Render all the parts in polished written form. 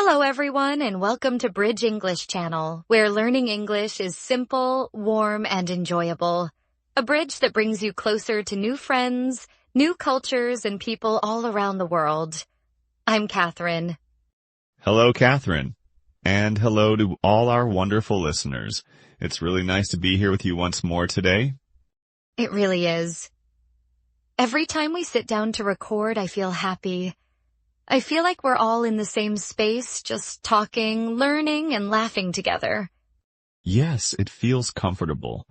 Hello everyone and welcome to Bridge English channel, where learning English is simple, warm, and enjoyable. A bridge that brings you closer to new friends, new cultures, and people all around the world. I'm Catherine. Hello, Catherine. And hello to all our wonderful listeners. It's really nice to be here with you once more today. It really is. Every time we sit down to record, I feel happy. I feel like we're all in the same space, just talking, learning, and laughing together. Yes, it feels comfortable.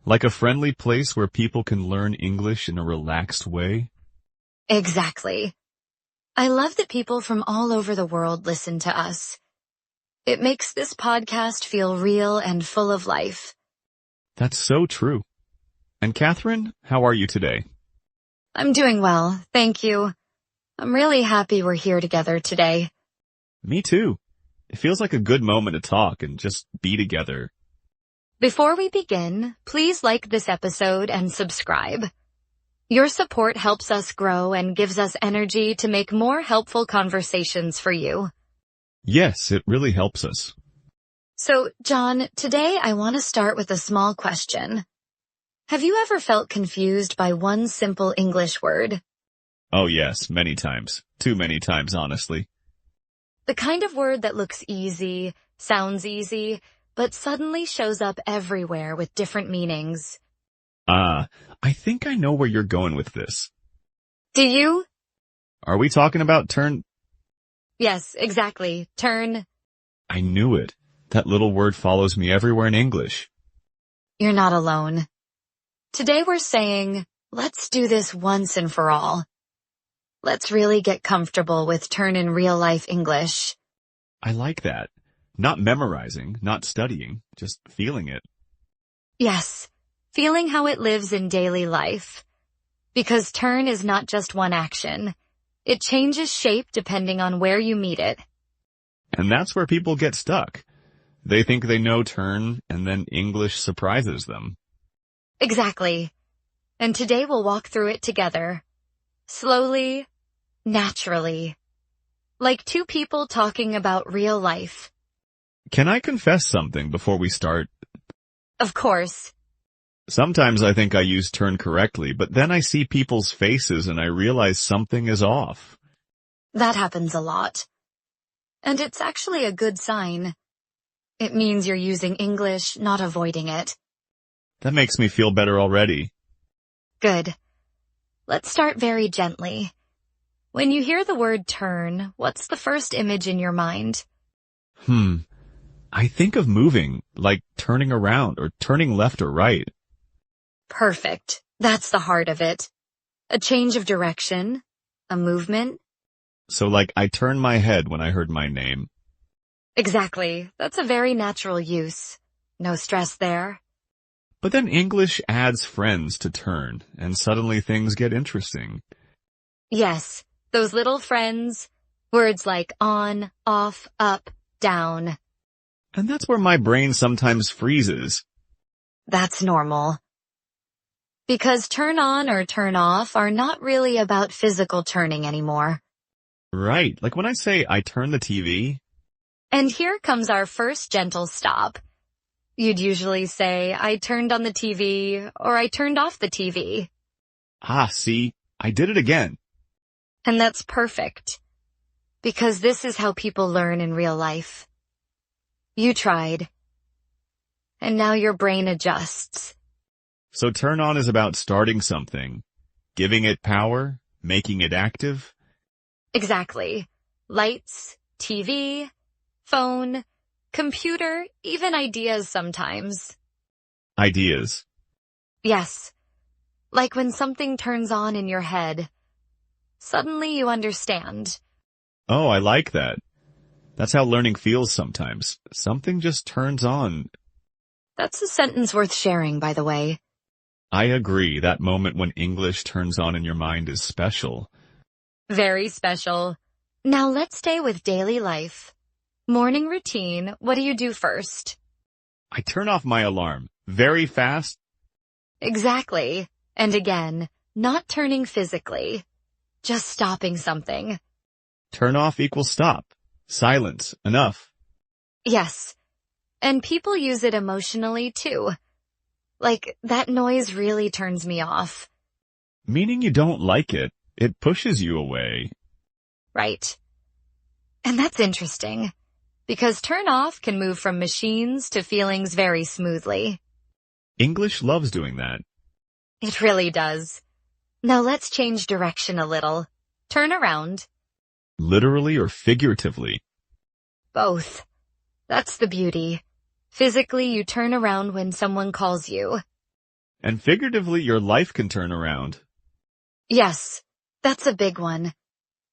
Like a friendly place where people can learn English in a relaxed way. Exactly. I love that people from all over the world listen to us. It makes this podcast feel real and full of life. That's so true. And Catherine, how are you today? I'm doing well, thank you. I'm really happy we're here together today. Me too. It feels like a good moment to talk and just be together. Before we begin, please like this episode and subscribe. Your support helps us grow and gives us energy to make more helpful conversations for you. Yes, it really helps us. So, John, today I want to start with a small question. Have you ever felt confused by one simple English word? Oh yes, many times. Too many times, honestly. The kind of word that looks easy, sounds easy, but suddenly shows up everywhere with different meanings. I think I know where you're going with this. Do you? Are we talking about turn? Yes, exactly. Turn. I knew it. That little word follows me everywhere in English. You're not alone. Today we're saying, let's do this once and for all. Let's really get comfortable with turn in real-life English. I like that. Not memorizing, not studying, just feeling it. Yes, feeling how it lives in daily life. Because turn is not just one action. It changes shape depending on where you meet it. And that's where people get stuck. They think they know turn, and then English surprises them. Exactly. And today we'll walk through it together. Slowly, naturally. Like two people talking about real life. Can I confess something before we start? Of course. Sometimes I think I use turn correctly, but then I see people's faces and I realize something is off. That happens a lot. And it's actually a good sign. It means you're using English, not avoiding it. That makes me feel better already. Good. Let's start very gently. When you hear the word turn, what's the first image in your mind? I think of moving, like turning around or turning left or right. Perfect. That's the heart of it. A change of direction, a movement. So like I turned my head when I heard my name. Exactly. That's a very natural use. No stress there. But then English adds friends to turn, and suddenly things get interesting. Yes, those little friends. Words like on, off, up, down. And that's where my brain sometimes freezes. That's normal. Because turn on or turn off are not really about physical turning anymore. Right, like when I say I turn the TV. And here comes our first gentle stop. You'd usually say, I turned on the TV, or I turned off the TV. See, I did it again. And that's perfect. Because this is how people learn in real life. You tried. And now your brain adjusts. So turn on is about starting something, giving it power, making it active. Exactly. Lights, TV, phone, computer, even ideas sometimes. Ideas. Yes. Like when something turns on in your head. Suddenly you understand. Oh, I like that. That's how learning feels sometimes. Something just turns on. That's a sentence worth sharing, by the way. I agree. That moment when English turns on in your mind is special. Very special. Now let's stay with daily life. Morning routine, what do you do first? I turn off my alarm very fast. Exactly. And again, not turning physically. Just stopping something. Turn off equals stop. Silence. Enough. Yes. And people use it emotionally too. Like, that noise really turns me off. Meaning you don't like it. It pushes you away. Right. And that's interesting, because turn off can move from machines to feelings very smoothly. English loves doing that. It really does. Now let's change direction a little. Turn around. Literally or figuratively. Both. That's the beauty. Physically, you turn around when someone calls you. And figuratively, your life can turn around. Yes, that's a big one.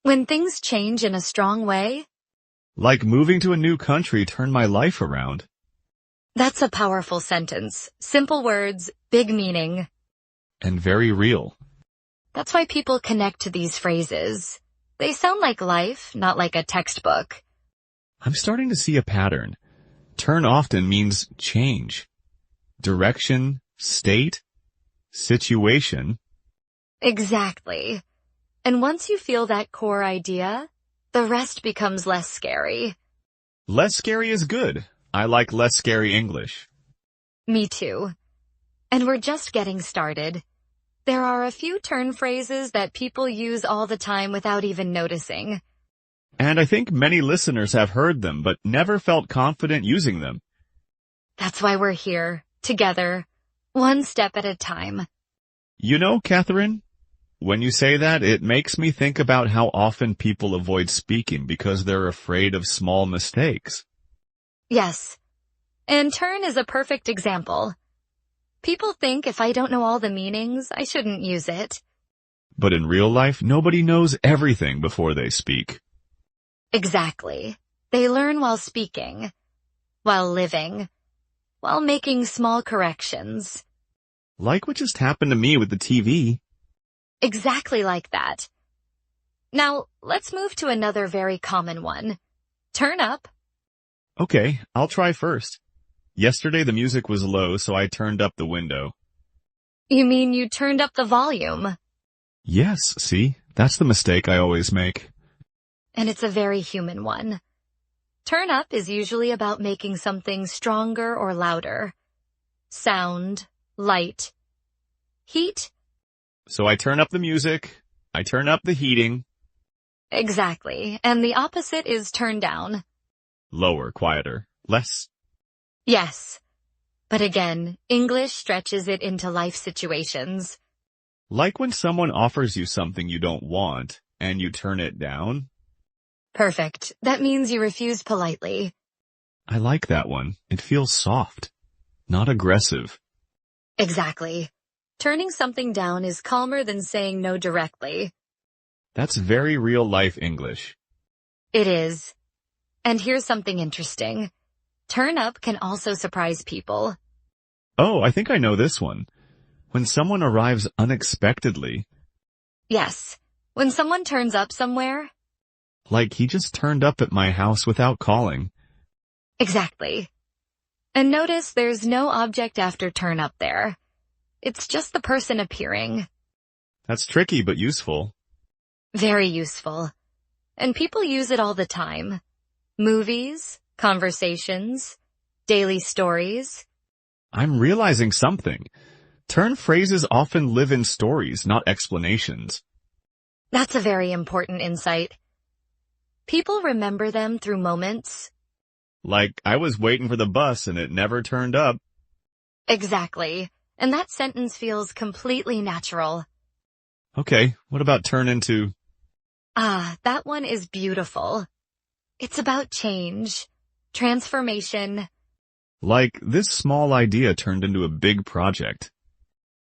When things change in a strong way, Like moving to a new country turned my life around. that's a powerful sentence. Simple words, big meaning. And very real. That's why people connect to these phrases. They sound like life, not like a textbook. I'm starting to see a pattern. Turn often means change. Direction, state, situation. Exactly. And once you feel that core idea, the rest becomes less scary. Less scary is good. I like less scary English. Me too. And we're just getting started. There are a few turn phrases that people use all the time without even noticing. And I think many listeners have heard them, but never felt confident using them. That's why we're here, together, one step at a time. You know, Catherine, when you say that, it makes me think about how often people avoid speaking because they're afraid of small mistakes. Yes. And turn is a perfect example. People think if I don't know all the meanings, I shouldn't use it. But in real life, nobody knows everything before they speak. Exactly. They learn while speaking, while living, while making small corrections. Like what just happened to me with the TV. Exactly like that. Now, let's move to another very common one. Turn up. Okay, I'll try first. Yesterday the music was low, so I turned up the window. You mean you turned up the volume? Yes, see? That's the mistake I always make. And it's a very human one. Turn up is usually about making something stronger or louder. Sound, light. Heat? So I turn up the music, I turn up the heating. Exactly. And the opposite is turn down. Lower, quieter, less. Yes. But again, English stretches it into life situations. Like when someone offers you something you don't want, and you turn it down. Perfect. That means you refuse politely. I like that one. It feels soft, not aggressive. Exactly. Turning something down is calmer than saying no directly. That's very real life English. It is. And here's something interesting. Turn up can also surprise people. Oh, I think I know this one. When someone arrives unexpectedly. Yes. When someone turns up somewhere. Like he just turned up at my house without calling. Exactly. And notice there's no object after turn up there. It's just the person appearing. That's tricky but useful. Very useful. And people use it all the time. Movies, conversations, daily stories. I'm realizing something. Turn phrases often live in stories, not explanations. That's a very important insight. People remember them through moments. Like, I was waiting for the bus and it never turned up. Exactly. And that sentence feels completely natural. Okay, what about turn into? Ah, that one is beautiful. It's about change, transformation. Like, this small idea turned into a big project.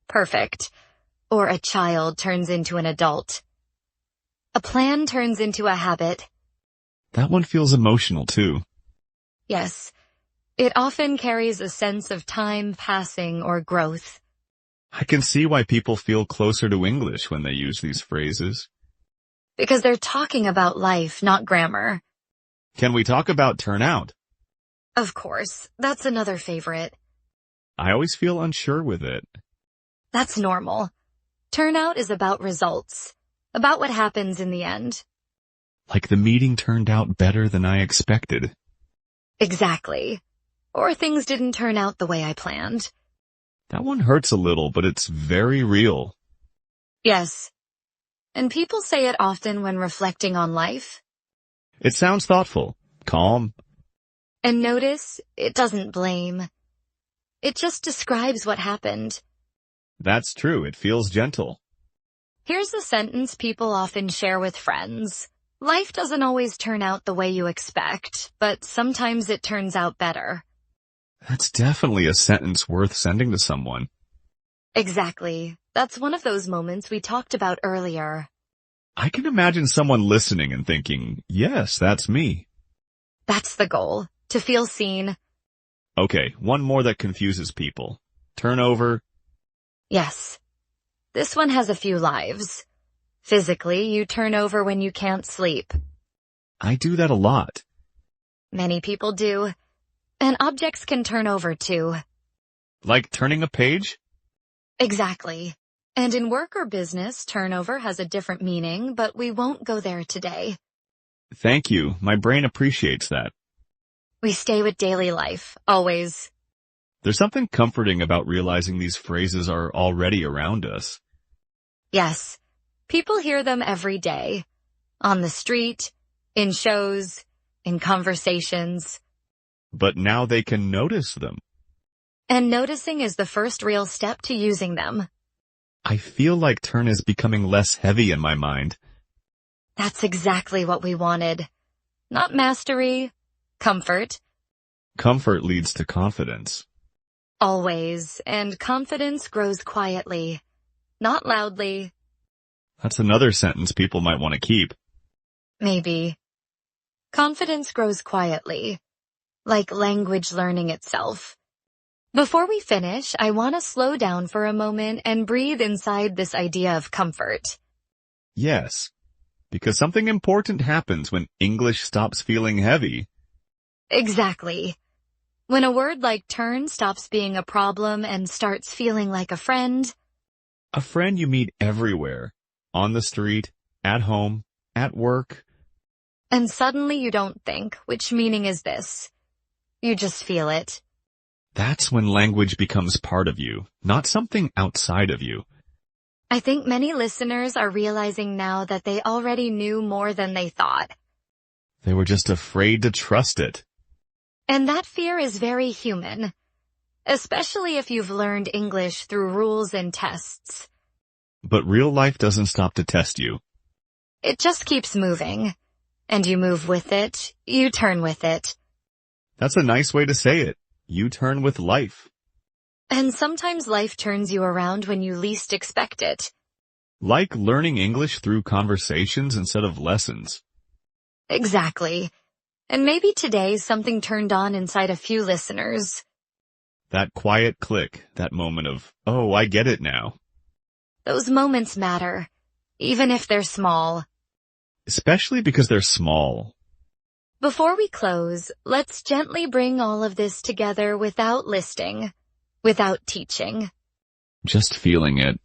Perfect. Or a child turns into an adult. A plan turns into a habit. That one feels emotional too. Yes. It often carries a sense of time passing or growth. I can see why people feel closer to English when they use these phrases. Because they're talking about life, not grammar. Can we talk about turn out? Of course, that's another favorite. I always feel unsure with it. That's normal. Turnout is about results, about what happens in the end. Like the meeting turned out better than I expected. Exactly. Or things didn't turn out the way I planned. That one hurts a little, but it's very real. Yes. And people say it often when reflecting on life. It sounds thoughtful, calm. And notice, it doesn't blame. It just describes what happened. That's true, it feels gentle. Here's a sentence people often share with friends. Life doesn't always turn out the way you expect, but sometimes it turns out better. That's definitely a sentence worth sending to someone. Exactly. That's one of those moments we talked about earlier. I can imagine someone listening and thinking, yes, that's me. That's the goal, to feel seen. Okay, one more that confuses people. Turnover. Yes. This one has a few lives. Physically, you turn over when you can't sleep. I do that a lot. Many people do. And objects can turn over too. Like turning a page? Exactly. And in work or business, turnover has a different meaning, but we won't go there today. Thank you. My brain appreciates that. We stay with daily life, always. There's something comforting about realizing these phrases are already around us. Yes. People hear them every day. On the street, in shows, in conversations. But now they can notice them. And noticing is the first real step to using them. I feel like turn is becoming less heavy in my mind. That's exactly what we wanted. Not mastery, comfort. Comfort leads to confidence. Always, and confidence grows quietly, not loudly. That's another sentence people might want to keep. Maybe. Confidence grows quietly, like language learning itself. Before we finish, I want to slow down for a moment and breathe inside this idea of comfort. Yes, because something important happens when English stops feeling heavy. Exactly. When a word like turn stops being a problem and starts feeling like a friend. A friend you meet everywhere. On the street, at home, at work. And suddenly you don't think, which meaning is this? You just feel it. That's when language becomes part of you, not something outside of you. I think many listeners are realizing now that they already knew more than they thought. They were just afraid to trust it. And that fear is very human, especially if you've learned English through rules and tests. But real life doesn't stop to test you. It just keeps moving. And you move with it, you turn with it. That's a nice way to say it. You turn with life. And sometimes life turns you around when you least expect it. Like learning English through conversations instead of lessons. Exactly. And maybe today something turned on inside a few listeners. That quiet click, that moment of, oh, I get it now. Those moments matter, even if they're small. Especially because they're small. Before we close, let's gently bring all of this together without listing, without teaching. Just feeling it.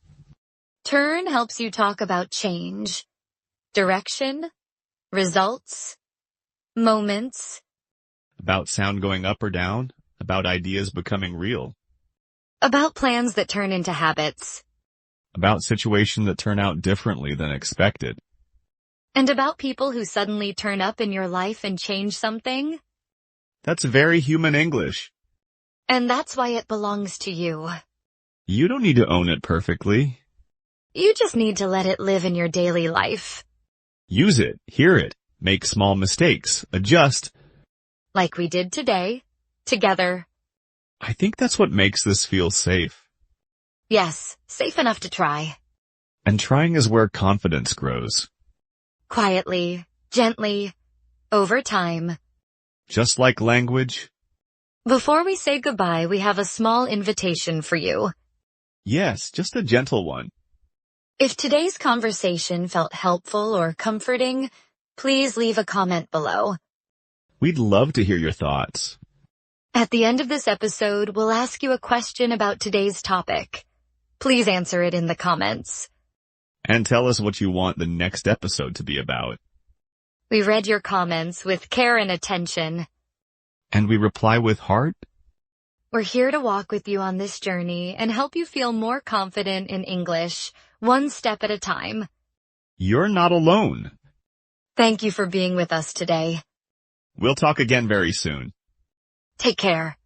Turn helps you talk about change, direction, results, moments. About sound going up or down. About ideas becoming real. About plans that turn into habits. About situations that turn out differently than expected. And about people who suddenly turn up in your life and change something. That's very human English. And that's why it belongs to you. You don't need to own it perfectly. You just need to let it live in your daily life. Use it, hear it, make small mistakes, adjust. Like we did today, together. I think that's what makes this feel safe. Yes, safe enough to try. And trying is where confidence grows. Quietly, gently, over time. Just like language. Before we say goodbye, we have a small invitation for you. Yes, just a gentle one. If today's conversation felt helpful or comforting, please leave a comment below. We'd love to hear your thoughts. At the end of this episode, we'll ask you a question about today's topic. Please answer it in the comments. And tell us what you want the next episode to be about. We read your comments with care and attention. And we reply with heart? We're here to walk with you on this journey and help you feel more confident in English, one step at a time. You're not alone. Thank you for being with us today. We'll talk again very soon. Take care.